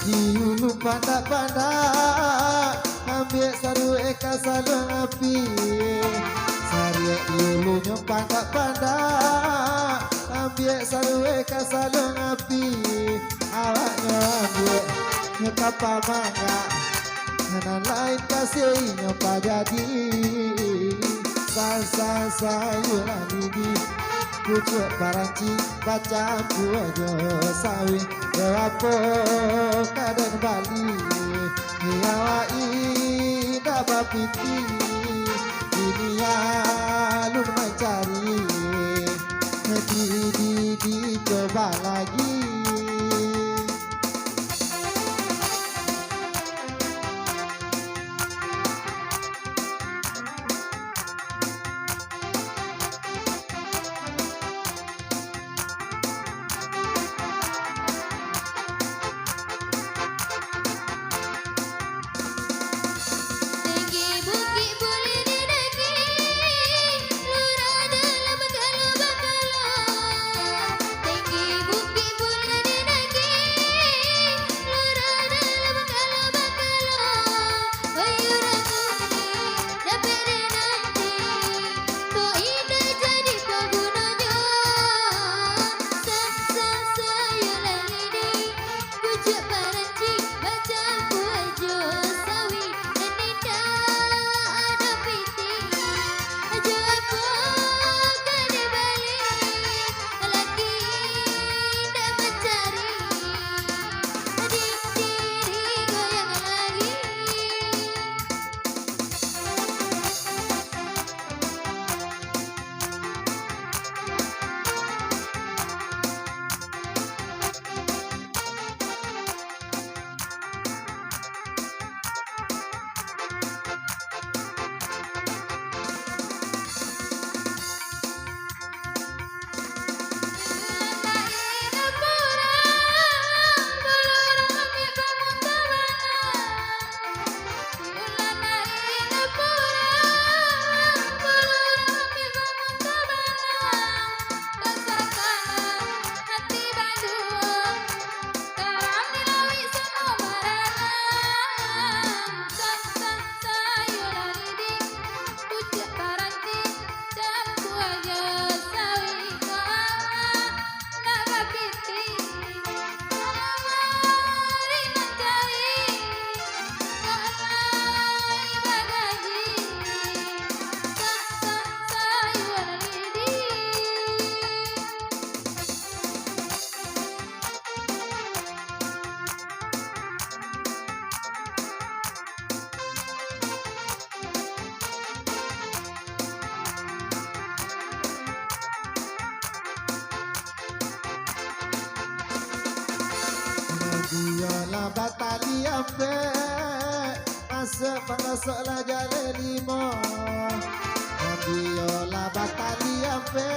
di hulu pandak-pandak ambil saru eka salung api sariak di hulunya pandak-pandak ambil saru eka salung api awaknya ambil nyekapa mangga kanan lain kasihnya pajadi sasa sayuran ini pucuk paranci baca buajo sawi apa kadang Bali ngawai dapat piti ini alun mencari dicoba lagi. Diolah batali ambe masuk pengesok lah jalan lima. Diolah batali ambe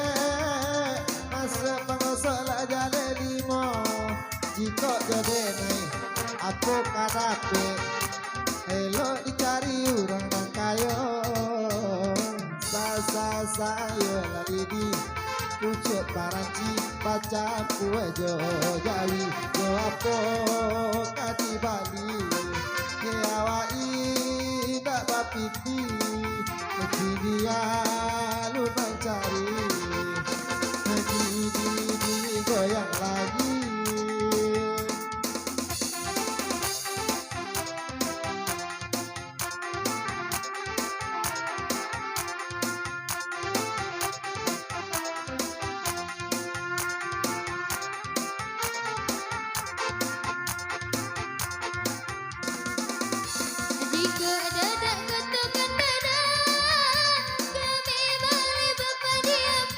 masuk pengesok lah jalan lima. Jika jadi naik apa kadape elok dicari orang dan kayo sasa sayo lari di pucuk paranci baca puejo jawi yo apa kati Bali ngawai tak bapiti dia lu mencari di goyang lagi. Dadak ketukan dada kami balik bapak dia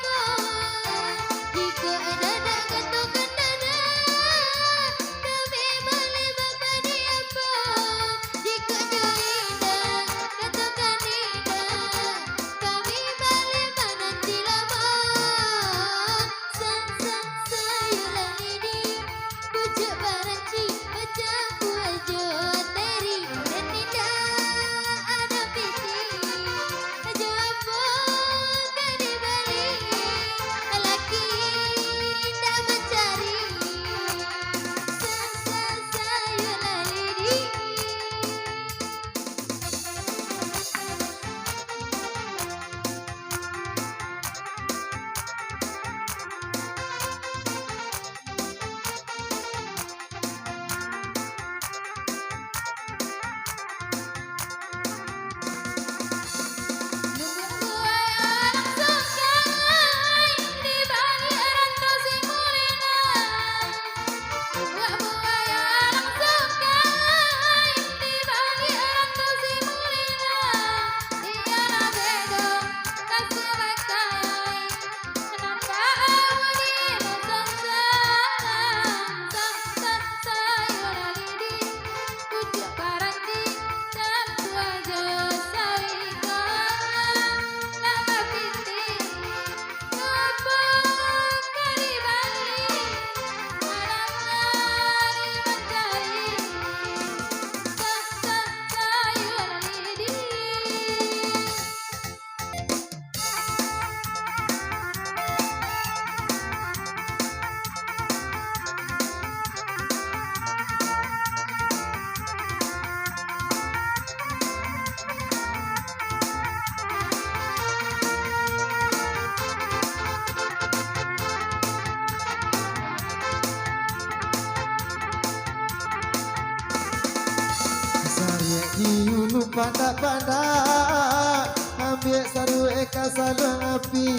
Pandak-pandak ambil saru eka salung api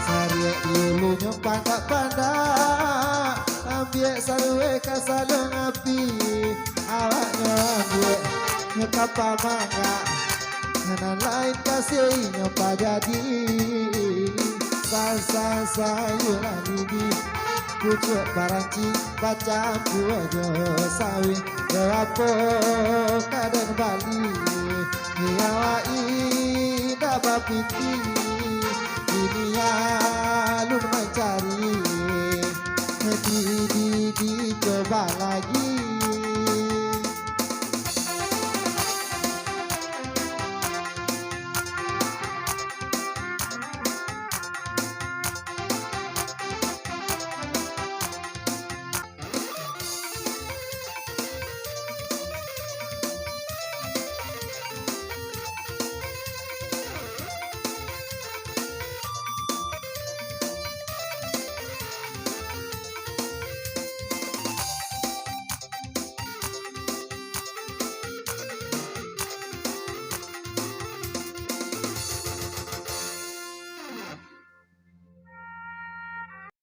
Saria ilunya pandak-pandak ambil saru eka salung api Awaknya ambil ngekapa mangga Kanan lain kasihnya pajadi Sasa sayuran ini Pucuk paranci baca buahnya sawi Rapo kadang Bali Hiawai dapat piti Ini alun mencari Dicoba lagi